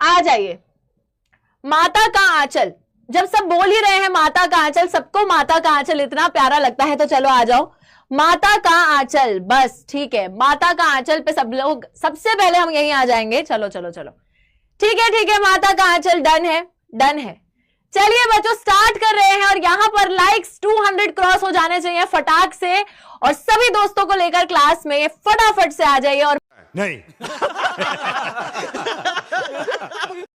आ जाइए। माता का आंचल, जब सब बोल ही रहे हैं माता का आंचल, सबको माता का आंचल इतना प्यारा लगता है, तो चलो आ जाओ। माता का आंचल, बस ठीक है, माता का आंचल पे सब लोग सबसे पहले हम यहीं आ जाएंगे। चलो चलो चलो, ठीक है, माता का आंचल डन है, डन है। चलिए बच्चों स्टार्ट कर रहे हैं, और यहां पर लाइक्स 200 क्रॉस हो जाने चाहिए फटाक से, और सभी दोस्तों को लेकर क्लास में फटाफट से आ जाइए। और नहीं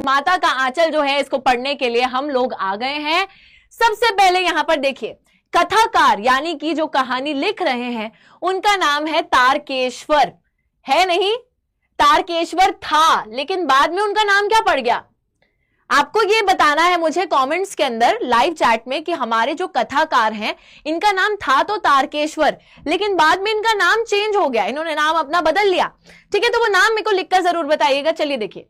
माता का आंचल जो है इसको पढ़ने के लिए हम लोग आ गए हैं। सबसे पहले यहां पर देखिए, कथाकार यानी कि जो कहानी लिख रहे हैं उनका नाम है तारकेश्वर, है नहीं? तारकेश्वर था, लेकिन बाद में उनका नाम क्या पड़ गया? आपको ये बताना है मुझे कमेंट्स के अंदर, लाइव चैट में, कि हमारे जो कथाकार हैं इनका नाम था तो तारकेश्वर, लेकिन बाद में इनका नाम चेंज हो गया, इन्होंने नाम अपना बदल लिया। ठीक है, तो वो नाम मेरे को लिखकर जरूर बताइएगा। चलिए देखिए,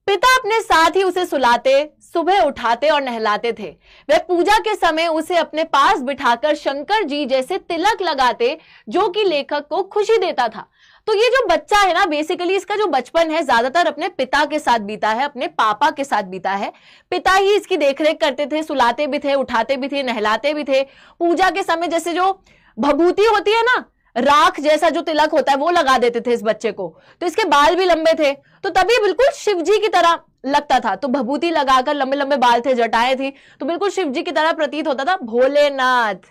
पिता अपने साथ ही उसे सुलाते, सुबह उठाते और नहलाते थे। वह पूजा के समय उसे अपने पास बिठाकर शंकर जी जैसे तिलक लगाते, जो कि लेखक को खुशी देता था। तो ये जो बच्चा है ना, बेसिकली इसका जो बचपन है ज्यादातर अपने पिता के साथ बीता है, अपने पापा के साथ बीता है। पिता ही इसकी देखरेख करते थे, सुलाते भी थे, उठाते भी थे, नहलाते भी थे। पूजा के समय जैसे जो भभूति होती है ना, राख जैसा जो तिलक होता है, वो लगा देते थे इस बच्चे को। तो इसके बाल भी लंबे थे, तो तभी बिल्कुल शिव जी की तरह लगता था। तो भभूति लगाकर, लंबे लंबे बाल थे, जटाएं थी, तो बिल्कुल शिव जी की तरह प्रतीत होता था। भोलेनाथ,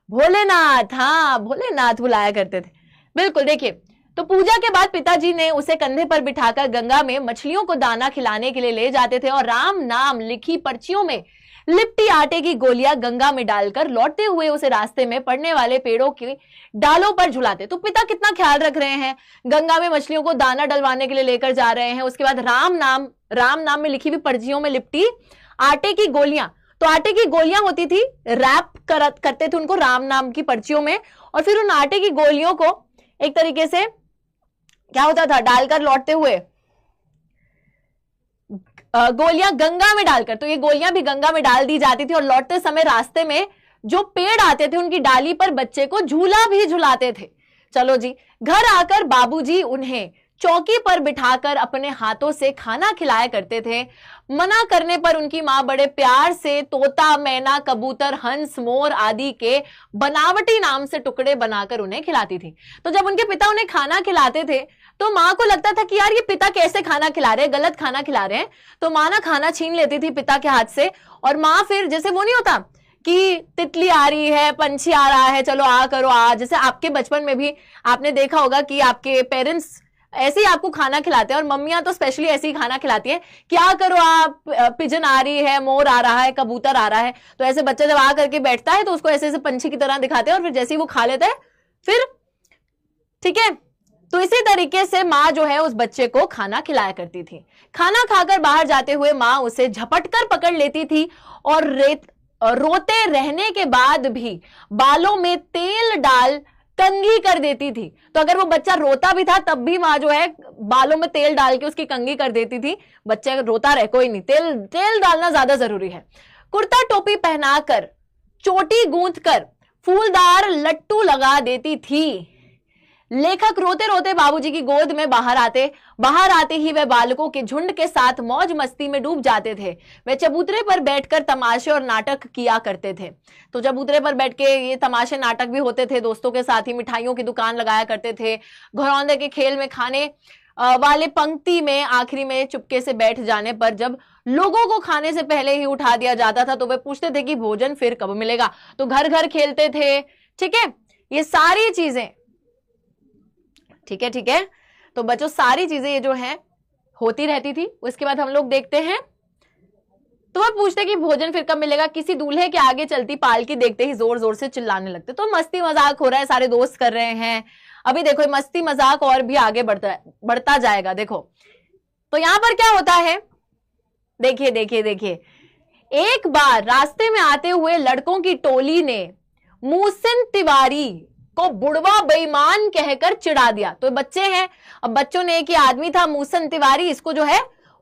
भोलेनाथ, हाँ भोलेनाथ बुलाया करते थे, बिल्कुल। देखिए, तो पूजा के बाद पिताजी ने उसे कंधे पर बिठाकर गंगा में मछलियों को दाना खिलाने के लिए ले जाते थे, और राम नाम लिखी पर्चियों में लिपटी आटे की गोलियां गंगा में डालकर लौटते हुए उसे रास्ते में पड़ने वाले पेड़ों की डालों पर झुलाते। तो पिता कितना ख्याल रख रहे हैं, गंगा में मछलियों को दाना डलवाने के लिए लेकर जा रहे हैं। उसके बाद राम नाम में लिखी हुई पर्चियों में लिपटी आटे की गोलियां, तो आटे की गोलियां होती थी, रैप करते थे उनको राम नाम की पर्चियों में, और फिर उन आटे की गोलियों को एक तरीके से क्या होता था, डालकर लौटते हुए गोलियां गंगा में डालकर, तो ये गोलियां भी गंगा में डाल दी जाती थी, और लौटते समय रास्ते में जो पेड़ आते थे उनकी डाली पर बच्चे को झूला भी झुलाते थे। चलो जी, घर आकर बाबूजी उन्हें चौकी पर बिठाकर अपने हाथों से खाना खिलाया करते थे। मना करने पर उनकी मां बड़े प्यार से तोता, मैना, कबूतर, हंस, मोर आदि के बनावटी नाम से टुकड़े बनाकर उन्हें खिलाती थी। तो जब उनके पिता उन्हें खाना खिलाते थे तो मां को लगता था कि यार ये पिता कैसे खाना खिला रहे हैं, गलत खाना खिला रहे हैं। तो मां ना खाना छीन लेती थी पिता के हाथ से, और मां फिर जैसे वो नहीं होता कि तितली आ रही है, पंछी आ रहा है, चलो आ करो आ, जैसे आपके बचपन में भी आपने देखा होगा कि आपके पेरेंट्स ऐसे ही आपको खाना खिलाते हैं, और मम्मियां तो स्पेशली ऐसे ही खाना खिलाती है, क्या करो आप, पिजन आ रही है, मोर आ रहा है, कबूतर आ रहा है। तो ऐसे बच्चा जब आ करके बैठता है तो उसको ऐसे ऐसे पंछी की तरह दिखाते हैं, और फिर जैसे ही वो खा लेता है फिर, ठीक है। तो इसी तरीके से माँ जो है उस बच्चे को खाना खिलाया करती थी। खाना खाकर बाहर जाते हुए माँ उसे झपटकर पकड़ लेती थी, और रोते रहने के बाद भी बालों में तेल डाल कंघी कर देती थी। तो अगर वो बच्चा रोता भी था तब भी माँ जो है बालों में तेल डाल के उसकी कंघी कर देती थी। बच्चा रोता रहे कोई नहीं, तेल डालना ज्यादा जरूरी है। कुर्ता टोपी पहनाकर, चोटी गूंथकर फूलदार लट्टू लगा देती थी। लेखक रोते रोते बाबूजी की गोद में बाहर आते ही वे बालकों के झुंड के साथ मौज मस्ती में डूब जाते थे। वे चबूतरे पर बैठकर तमाशे और नाटक किया करते थे। तो चबूतरे पर बैठ के ये तमाशे नाटक भी होते थे, दोस्तों के साथ ही मिठाइयों की दुकान लगाया करते थे। घरौंदे के खेल में खाने वाले पंक्ति में आखिरी में चुपके से बैठ जाने पर जब लोगों को खाने से पहले ही उठा दिया जाता था तो वे पूछते थे कि भोजन फिर कब मिलेगा। तो घर घर खेलते थे, ठीक है, ये सारी चीजें, ठीक है। तो बच्चों सारी चीजें ये जो है होती रहती थी। उसके बाद हम लोग देखते हैं, तो वह पूछते कि भोजन फिर कब मिलेगा। किसी दूल्हे के आगे चलती पालकी देखते ही जोर जोर से चिल्लाने लगते। तो मस्ती मजाक हो रहा है, सारे दोस्त कर रहे हैं। अभी देखो मस्ती मजाक और भी आगे बढ़ता जाएगा। देखो तो यहां पर क्या होता है, देखिए एक बार रास्ते में आते हुए लड़कों की टोली ने मूसिन तिवारी को बुढ़वा बेईमान कहकर चिढ़ा दिया। तो बच्चे हैं, अब बच्चों ने, एक ही आदमी था मूसन तिवारी, इसको जो है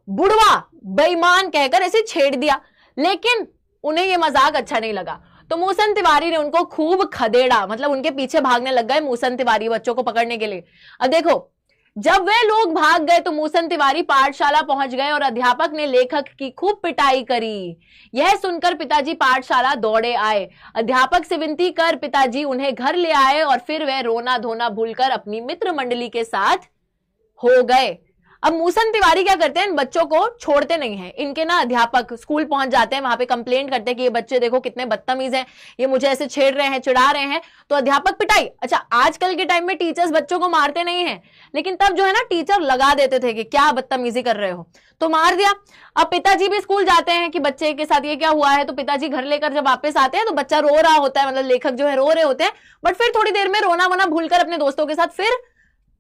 बुढ़वा बेईमान कहकर ऐसे छेड़ दिया, लेकिन उन्हें यह मजाक अच्छा नहीं लगा। तो मूसन तिवारी ने उनको खूब खदेड़ा, मतलब उनके पीछे भागने लग गए मूसन तिवारी बच्चों को पकड़ने के लिए। अब देखो जब वे लोग भाग गए तो मूसन तिवारी पाठशाला पहुंच गए और अध्यापक ने लेखक की खूब पिटाई करी। यह सुनकर पिताजी पाठशाला दौड़े आए। अध्यापक से विनती कर पिताजी उन्हें घर ले आए और फिर वह रोना धोना भूलकर अपनी मित्र मंडली के साथ हो गए। अब मूसन तिवारी क्या करते हैं, इन बच्चों को छोड़ते नहीं हैं। इनके ना अध्यापक स्कूल पहुंच जाते हैं, वहां पे कंप्लेंट करते हैं कि ये बच्चे देखो कितने बदतमीज हैं, ये मुझे ऐसे छेड़ रहे हैं, चिढ़ा रहे हैं। तो अध्यापक पिटाई। अच्छा, आजकल के टाइम में टीचर्स बच्चों को मारते नहीं है, लेकिन तब जो है ना टीचर लगा देते थे कि क्या बदतमीजी कर रहे हो, तो मार दिया। अब पिताजी भी स्कूल जाते हैं कि बच्चे के साथ ये क्या हुआ है, तो पिताजी घर लेकर जब वापस आते हैं तो बच्चा रो रहा होता है, मतलब लेखक जो है रो रहे होते हैं, बट फिर थोड़ी देर में रोना वोना भूलकर अपने दोस्तों के साथ फिर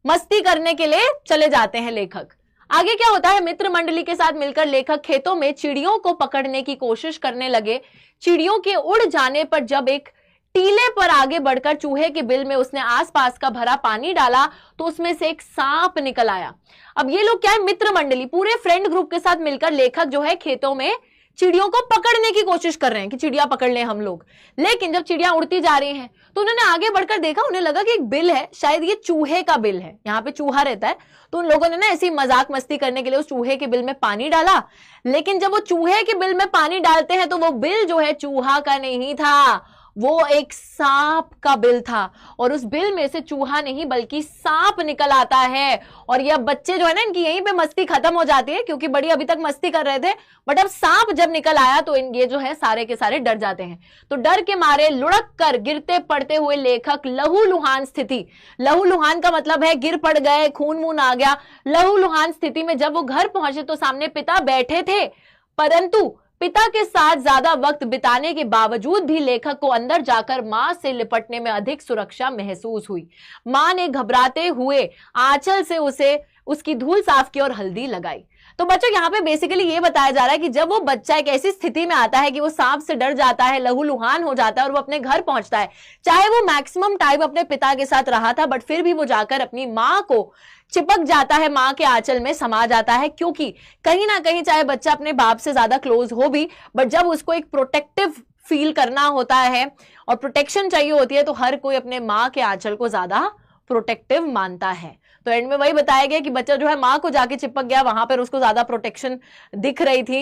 मस्ती करने के लिए चले जाते हैं लेखक। आगे क्या होता है, मित्र मंडली के साथ मिलकर लेखक खेतों में चिड़ियों को पकड़ने की कोशिश करने लगे। चिड़ियों के उड़ जाने पर जब एक टीले पर आगे बढ़कर चूहे के बिल में उसने आसपास का भरा पानी डाला तो उसमें से एक सांप निकल आया। अब ये लोग क्या है, मित्र मंडली पूरे फ्रेंड ग्रुप के साथ मिलकर लेखक जो है खेतों में चिड़ियों को पकड़ने की कोशिश कर रहे हैं कि चिड़िया पकड़ लें हम लोग। लेकिन जब चिड़िया उड़ती जा रही हैं तो उन्होंने आगे बढ़कर देखा, उन्हें लगा कि एक बिल है, शायद ये चूहे का बिल है, यहाँ पे चूहा रहता है। तो उन लोगों ने ना ऐसी मजाक मस्ती करने के लिए उस चूहे के बिल में पानी डाला। लेकिन जब वो चूहे के बिल में पानी डालते हैं तो वो बिल जो है चूहा का नहीं था, वो एक सांप का बिल था। और उस बिल में से चूहा नहीं बल्कि सांप निकल आता है। और ये बच्चे जो है ना, इनकी यहीं पे मस्ती खत्म हो जाती है, क्योंकि बड़ी अभी तक मस्ती कर रहे थे, बट अब सांप जब निकल आया तो ये जो है सारे के सारे डर जाते हैं। तो डर के मारे लुढ़क कर गिरते पड़ते हुए लेखक लहूलुहान स्थिति, लहूलुहान का मतलब है गिर पड़ गए, खून वून आ गया। लहूलुहान स्थिति में जब वो घर पहुंचे तो सामने पिता बैठे थे, परंतु पिता के साथ ज्यादा वक्त बिताने के बावजूद भी लेखक को अंदर जाकर मां से लिपटने में अधिक सुरक्षा महसूस हुई। मां ने घबराते हुए आंचल से उसे उसकी धूल साफ की और हल्दी लगाई। तो बच्चों यहाँ पे बेसिकली ये बताया जा रहा है कि जब वो बच्चा एक ऐसी स्थिति में आता है कि वो सांप से डर जाता है, लहूलुहान हो जाता है और वो अपने घर पहुंचता है, चाहे वो मैक्सिमम टाइम अपने पिता के साथ रहा था, बट फिर भी वो जाकर अपनी मां को चिपक जाता है, मां के आंचल में समा जाता है। क्योंकि कहीं ना कहीं चाहे बच्चा अपने बाप से ज्यादा क्लोज हो भी, बट जब उसको एक प्रोटेक्टिव फील करना होता है और प्रोटेक्शन चाहिए होती है, तो हर कोई अपने मां के आंचल को ज्यादा प्रोटेक्टिव मानता है। तो एंड में वही बताया गया कि बच्चा जो है मां को जाके चिपक गया, वहां पर उसको ज्यादा प्रोटेक्शन दिख रही थी।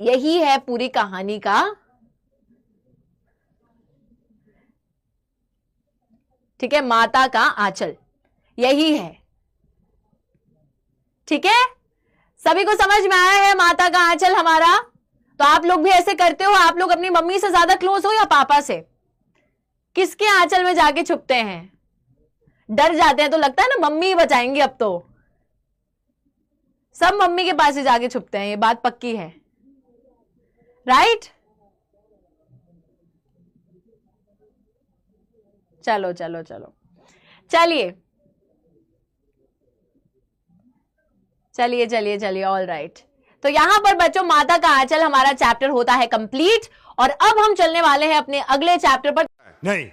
यही है पूरी कहानी का, ठीक है, माता का आंचल यही है। ठीक है, सभी को समझ में आया है माता का आंचल हमारा? तो आप लोग भी ऐसे करते हो? आप लोग अपनी मम्मी से ज्यादा क्लोज हो या पापा से? किसके आंचल में जाके छुपते हैं? डर जाते हैं तो लगता है ना मम्मी ही बचाएंगी, अब तो सब मम्मी के पास ही जाके छुपते हैं, ये बात पक्की है, राइट? चलो चलो चलो, चलिए चलिए चलिए चलिए, ऑल राइट। तो यहां पर बच्चों माता का आंचल हमारा चैप्टर होता है कंप्लीट, और अब हम चलने वाले हैं अपने अगले चैप्टर पर। नहीं